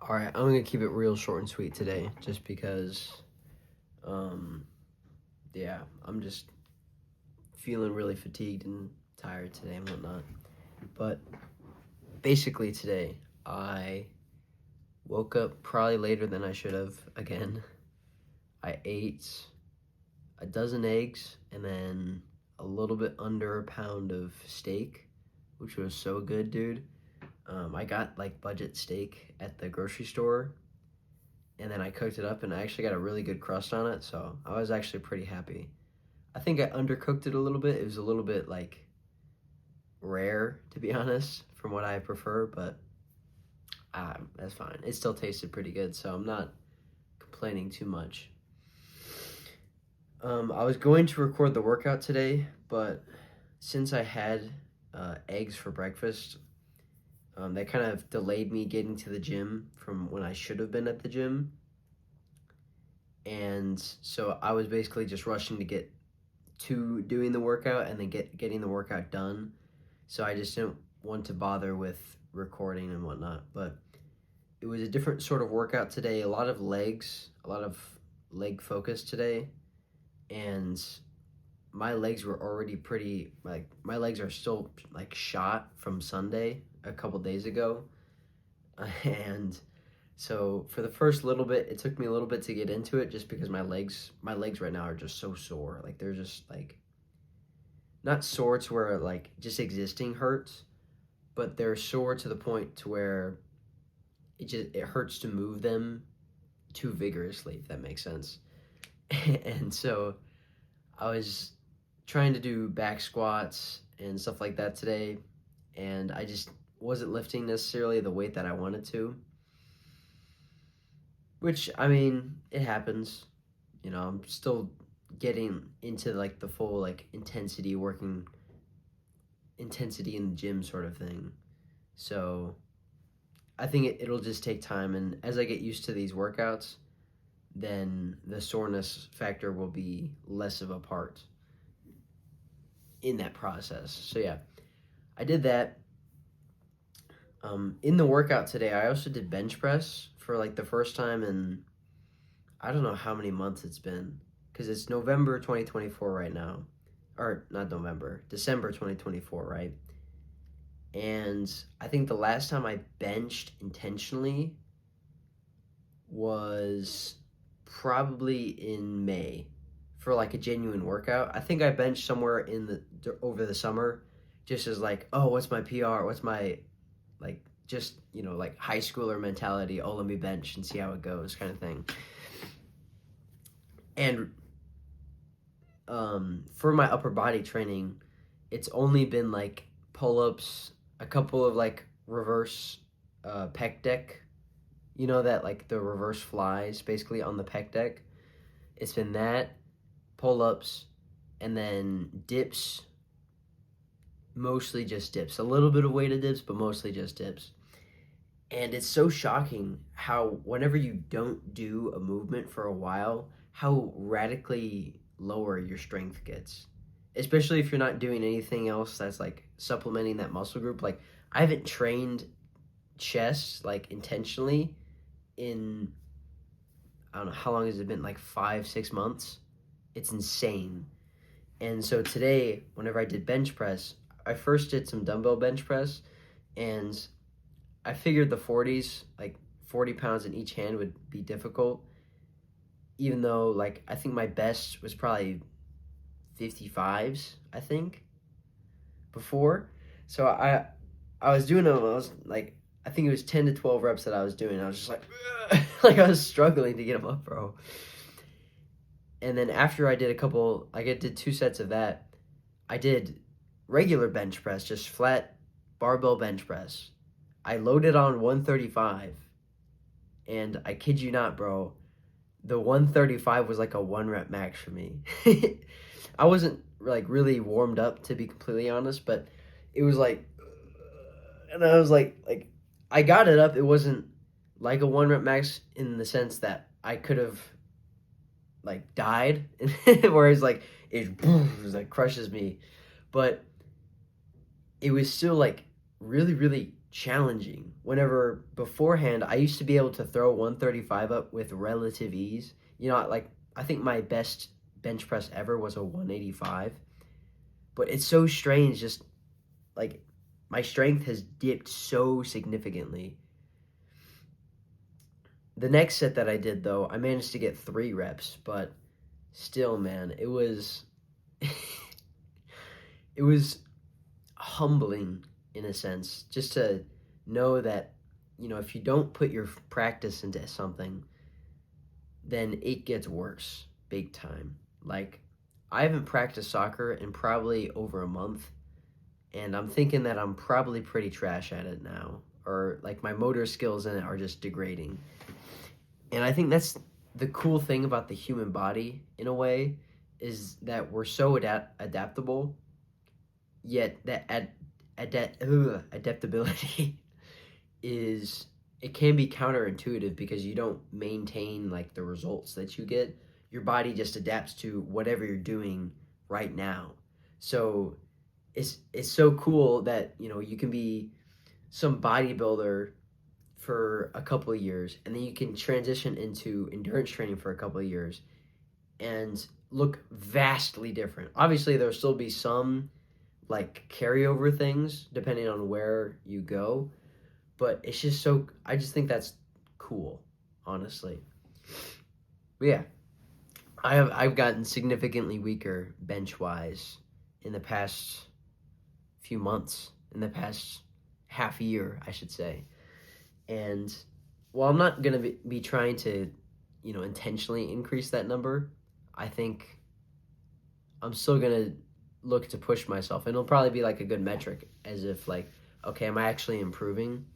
All right, I'm gonna keep it real short and sweet today, just because, yeah, I'm just feeling really fatigued and tired today and whatnot. But basically today, I woke up probably later than I should have again. I ate a dozen eggs and then a little bit under a pound of steak, which was so good, dude. I got like budget steak at the grocery store, and then I cooked it up and I actually got a really good crust on it, so I was actually pretty happy. I think I undercooked it a little bit. It was a little bit like rare, to be honest, from what I prefer, but that's fine. It still tasted pretty good, so I'm not complaining too much. I was going to record the workout today, but since I had eggs for breakfast, that kind of delayed me getting to the gym from when I should have been at the gym. And so I was basically just rushing to get to doing the workout and then getting the workout done. So I just didn't want to bother with recording and whatnot. But it was a different sort of workout today. A lot of leg focus today. And my legs were already pretty, like, my legs are still like shot from Sunday a couple days ago. And so for the first little bit, it took me a little bit to get into it, just because my legs right now are just so sore. Like, they're just like, not sore to where like just existing hurts, but they're sore to the point to where it hurts to move them too vigorously, if that makes sense. And so I was trying to do back squats and stuff like that today, and I just wasn't lifting necessarily the weight that I wanted to. Which, I mean, it happens. I'm still getting into like the full like working intensity in the gym sort of thing. So I think it'll just take time, and as I get used to these workouts, then the soreness factor will be less of a part in that process. So yeah, I did that. In the workout today, I also did bench press for like the first time in I don't know how many months it's been, because it's November 2024 right now, or not November, December 2024, right? And I think the last time I benched intentionally was probably in May for like a genuine workout. I think I benched somewhere over the summer, just as like, oh, what's my PR? What's my like just like high schooler mentality? Oh, let me bench and see how it goes, kind of thing. And for my upper body training, it's only been like pull-ups, a couple of like reverse pec deck, that like the reverse flies basically on the pec deck. It's been that, pull-ups, and then dips, mostly just dips. A little bit of weighted dips, but mostly just dips. And it's so shocking how whenever you don't do a movement for a while, how radically lower your strength gets. Especially if you're not doing anything else that's like supplementing that muscle group. Like, I haven't trained chest like intentionally in, I don't know, how long has it been? Like 5-6 months. It's insane. And so today, whenever I did bench press, I first did some dumbbell bench press, and I figured the 40s, like 40 pounds in each hand, would be difficult, even though like I think my best was probably 55s, I think, before. So I was doing them. I was like, I think it was 10 to 12 reps that I was doing. I was just like, like I was struggling to get them up, bro. And then after I did did 2 sets of that. I did regular bench press, just flat barbell bench press. I loaded on 135, and I kid you not, bro, the 135 was like a 1 rep max for me. I wasn't like really warmed up, to be completely honest, but it was like, and I was like I got it up. It wasn't like a 1 rep max in the sense that I could have like died, whereas like it like crushes me, but it was still like really, really challenging. Whenever beforehand, I used to be able to throw 135 up with relative ease. You know, like I think my best bench press ever was a 185. But it's so strange, just like my strength has dipped so significantly. The next set that I did, though, I managed to get 3 reps, but still, man, it was it was humbling in a sense, just to know that, if you don't put your practice into something, then it gets worse big time. Like, I haven't practiced soccer in probably over a month, and I'm thinking that I'm probably pretty trash at it now, or like my motor skills in it are just degrading. And I think that's the cool thing about the human body, in a way, is that we're so adaptable, yet that adaptability is, it can be counterintuitive because you don't maintain like the results that you get. Your body just adapts to whatever you're doing right now. So it's so cool that you can be some bodybuilder for a couple of years, and then you can transition into endurance training for a couple of years and look vastly different. Obviously, there'll still be some like carryover things depending on where you go, but it's just so, I just think that's cool, honestly. But yeah, I've gotten significantly weaker bench wise in the past few months, in the past half year, I should say. And while I'm not going to be trying to, intentionally increase that number, I think I'm still going to look to push myself. And it'll probably be like a good metric, as if like, okay, am I actually improving?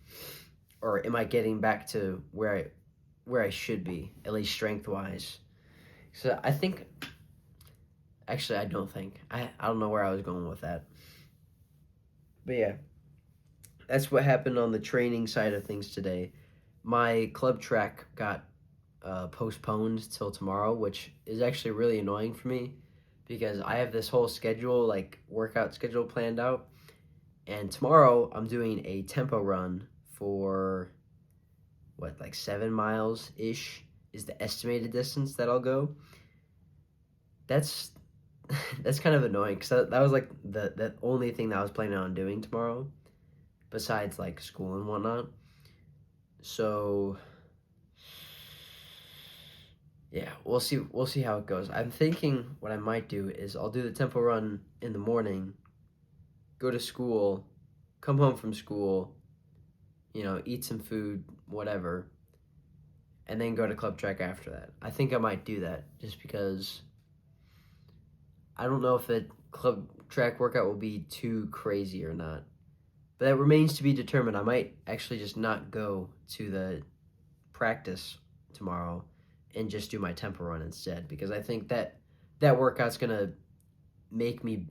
Or am I getting back to where I should be, at least strength-wise? So I think, actually I don't think, I don't know where I was going with that. But yeah, that's what happened on the training side of things today. My club track got postponed till tomorrow, which is actually really annoying for me because I have this whole schedule, like workout schedule planned out. And tomorrow I'm doing a tempo run for like 7 miles ish is the estimated distance that I'll go. That's that's kind of annoying because that was like the only thing that I was planning on doing tomorrow, besides like school and whatnot. So yeah, we'll see how it goes. I'm thinking what I might do is I'll do the tempo run in the morning, go to school, come home from school, eat some food, whatever, and then go to club track after that. I think I might do that just because I don't know if the club track workout will be too crazy or not. But that remains to be determined. I might actually just not go to the practice tomorrow and just do my tempo run instead, because I think that workout's going to make me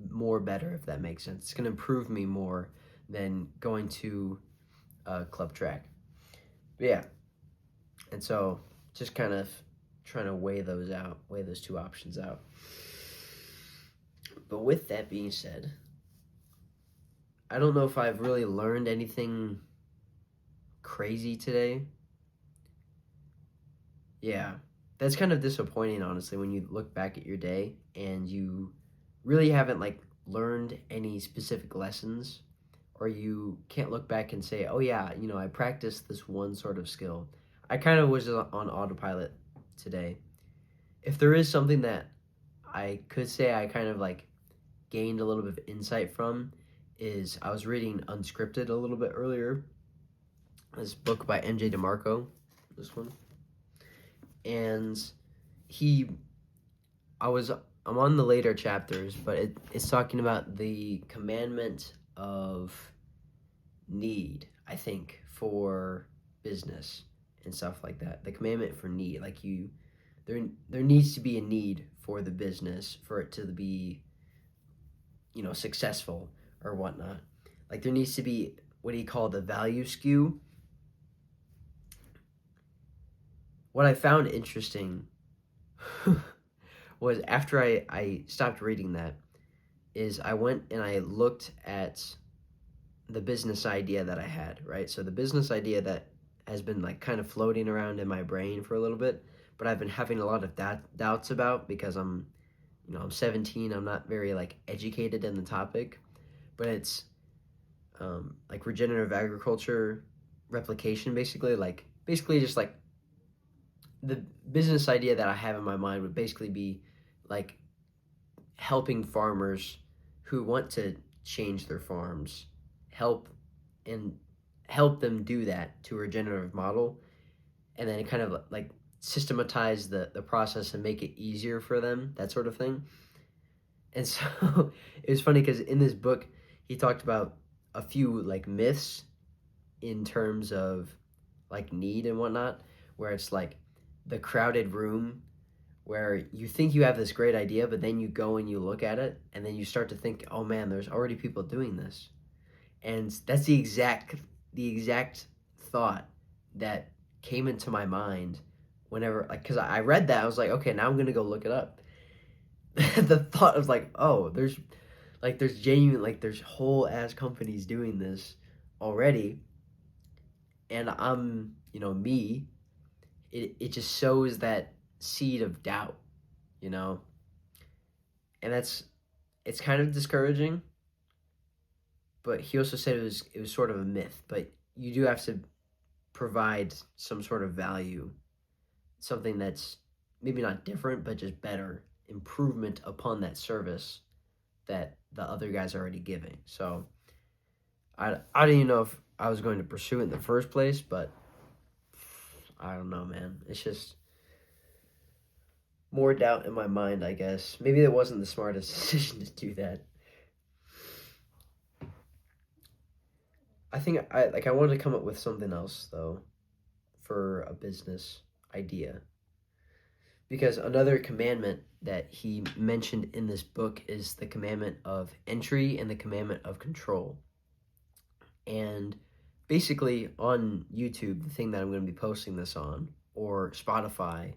more better, if that makes sense. It's going to improve me more than going to club track. But yeah, and so just kind of trying to weigh those two options out. But with that being said, I don't know if I've really learned anything crazy today. Yeah, that's kind of disappointing, honestly, when you look back at your day and you really haven't like learned any specific lessons, or you can't look back and say, oh yeah, I practiced this one sort of skill. I kind of was on autopilot today. If there is something that I could say I kind of like gained a little bit of insight from, is I was reading Unscripted a little bit earlier. This book by MJ DeMarco, this one. And I'm on the later chapters, but it's talking about the commandment of need, I think, for business and stuff like that. The commandment for need, like there needs to be a need for the business for it to be, successful or whatnot. Like there needs to be what he called the value skew. What I found interesting was after I stopped reading that, is I went and I looked at the business idea that I had, right? So the business idea that has been like kind of floating around in my brain for a little bit, but I've been having a lot of doubts about because I'm 17. I'm not very like educated in the topic, but it's like regenerative agriculture replication, basically. Like basically just like the business idea that I have in my mind would basically be like helping farmers who want to change their farms, help and help them do that to a regenerative model, and then kind of like systematize the process and make it easier for them, that sort of thing. And so it was funny because in this book he talked about a few like myths in terms of like need and whatnot, where it's like the crowded room where you think you have this great idea, but then you go and you look at it, and then you start to think, oh man, there's already people doing this. And that's the exact thought that came into my mind whenever, like, because I read that, I was like, okay, now I'm gonna go look it up. The thought of like, oh, there's genuine, like there's whole ass companies doing this already, and I'm, me. It just sows that seed of doubt, you know, and it's kind of discouraging. But he also said it was sort of a myth, but you do have to provide some sort of value, something that's maybe not different, but just better, improvement upon that service that the other guy's already giving. So I didn't even know if I was going to pursue it in the first place, but I don't know, man. It's just more doubt in my mind, I guess. Maybe it wasn't the smartest decision to do that. I think I wanted to come up with something else though for a business idea. Because another commandment that he mentioned in this book is the commandment of entry and the commandment of control. And basically on YouTube, the thing that I'm going to be posting this on, or Spotify,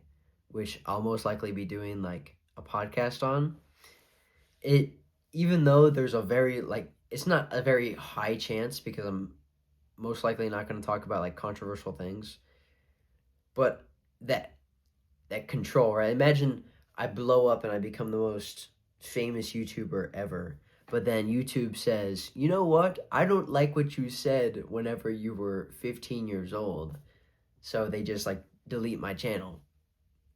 which I'll most likely be doing like a podcast on, it even though there's a very like it's not a very high chance because I'm most likely not going to talk about like controversial things, but that that control, right? Imagine I blow up and I become the most famous YouTuber ever. But then YouTube says, you know what? I don't like what you said whenever you were 15 years old. So they just like delete my channel.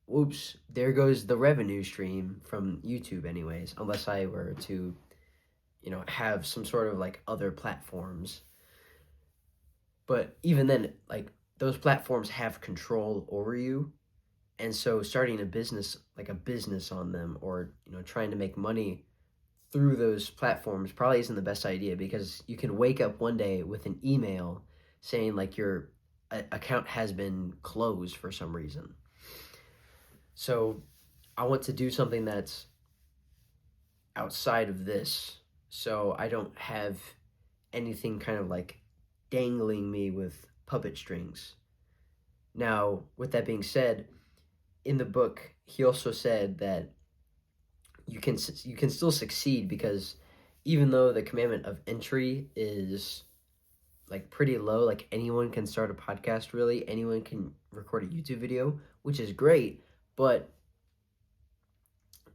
Whoops, there goes the revenue stream from YouTube, anyways, unless I were to, have some sort of like other platforms. But even then, like those platforms have control over you, and so starting a business, like a business on them, or trying to make money through those platforms probably isn't the best idea, because you can wake up one day with an email saying like your account has been closed for some reason. So I want to do something that's outside of this, so I don't have anything kind of like dangling me with puppet strings. Now, with that being said, in the book, he also said that you can still succeed, because even though the commandment of entry is like pretty low, like anyone can start a podcast, really anyone can record a YouTube video, which is great, but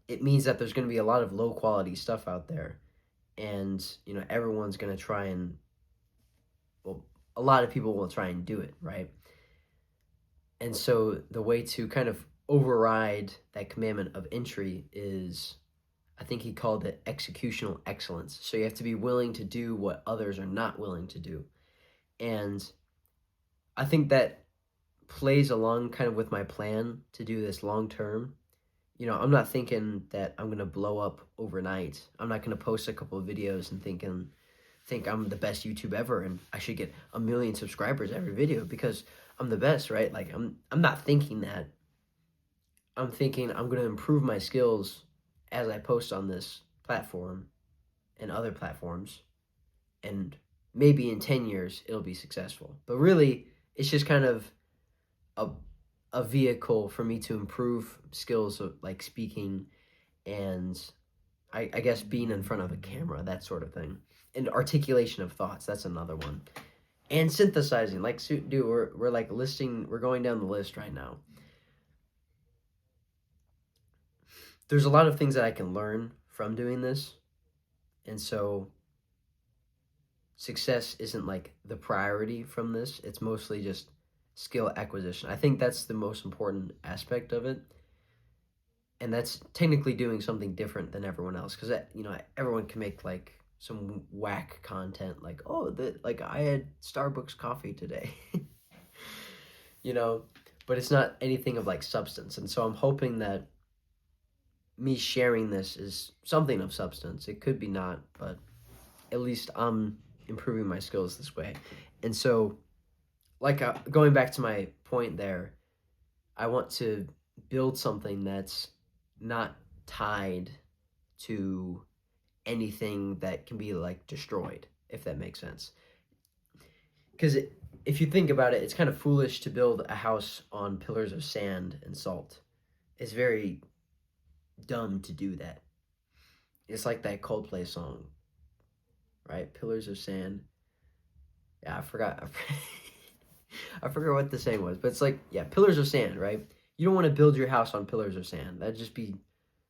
it means that there's going to be a lot of low quality stuff out there, and everyone's going to try and, well, a lot of people will try and do it, right? And so the way to kind of override that commandment of entry is, I think he called it executional excellence. So you have to be willing to do what others are not willing to do. And I think that plays along kind of with my plan to do this long term. I'm not thinking that I'm going to blow up overnight. I'm not going to post a couple of videos and think I'm the best YouTube ever and I should get 1 million subscribers every video because I'm the best, right? Like I'm not thinking that. I'm thinking I'm going to improve my skills as I post on this platform and other platforms, and maybe in 10 years it'll be successful. But really, it's just kind of a a vehicle for me to improve skills of like speaking and I guess being in front of a camera, that sort of thing. and articulation of thoughts. That's another one. And synthesizing, like, dude, we're like listing, we're going down the list right now. There's a lot of things that I can learn from doing this. And so success isn't like the priority from this. It's mostly just skill acquisition. I think that's the most important aspect of it. And that's technically doing something different than everyone else. Because, everyone can make like some whack content like, oh, like I had Starbucks coffee today. But it's not anything of like substance. And so I'm hoping that me sharing this is something of substance. It could be not, but at least I'm improving my skills this way. And so, like, going back to my point there, I want to build something that's not tied to anything that can be like destroyed, if that makes sense. Because if you think about it, it's kind of foolish to build a house on pillars of sand and salt. It's very dumb to do that. It's like that Coldplay song, right? Pillars of Sand. Yeah, I forgot. I forgot what the saying was, but it's like, yeah, pillars of sand, right? You don't want to build your house on pillars of sand. That'd just be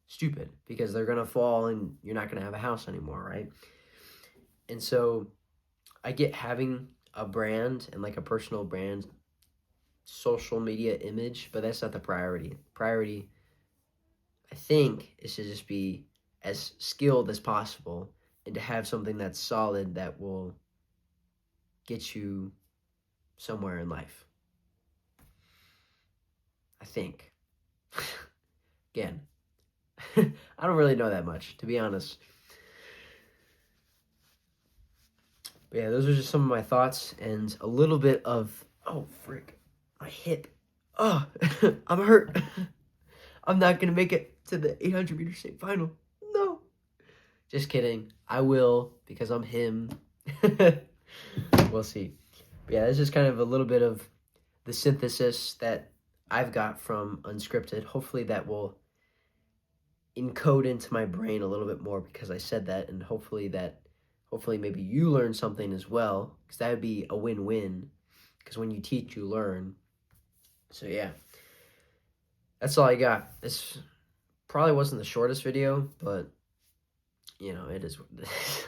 stupid because they're going to fall and you're not going to have a house anymore, right? And so I get having a brand and like a personal brand, social media image, but that's not the priority. Priority, I think, is to just be as skilled as possible and to have something that's solid that will get you somewhere in life. I think. Again, I don't really know that much, to be honest. But yeah, those are just some of my thoughts and a little bit of, oh, frick, my hip. Oh, I'm hurt. I'm not going to make it to the 800-meter state final. No. Just kidding. I will because I'm him. We'll see. But yeah, that's just kind of a little bit of the synthesis that I've got from Unscripted. Hopefully that will encode into my brain a little bit more because I said that, and hopefully maybe you learn something as well, because that would be a win-win, because when you teach, you learn. So yeah, that's all I got. This probably wasn't the shortest video, but it is what it is.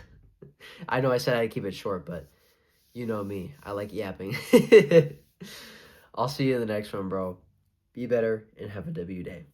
I know I said I'd keep it short, but you know me, I like yapping. I'll see you in the next one, bro. Be better and have a W day.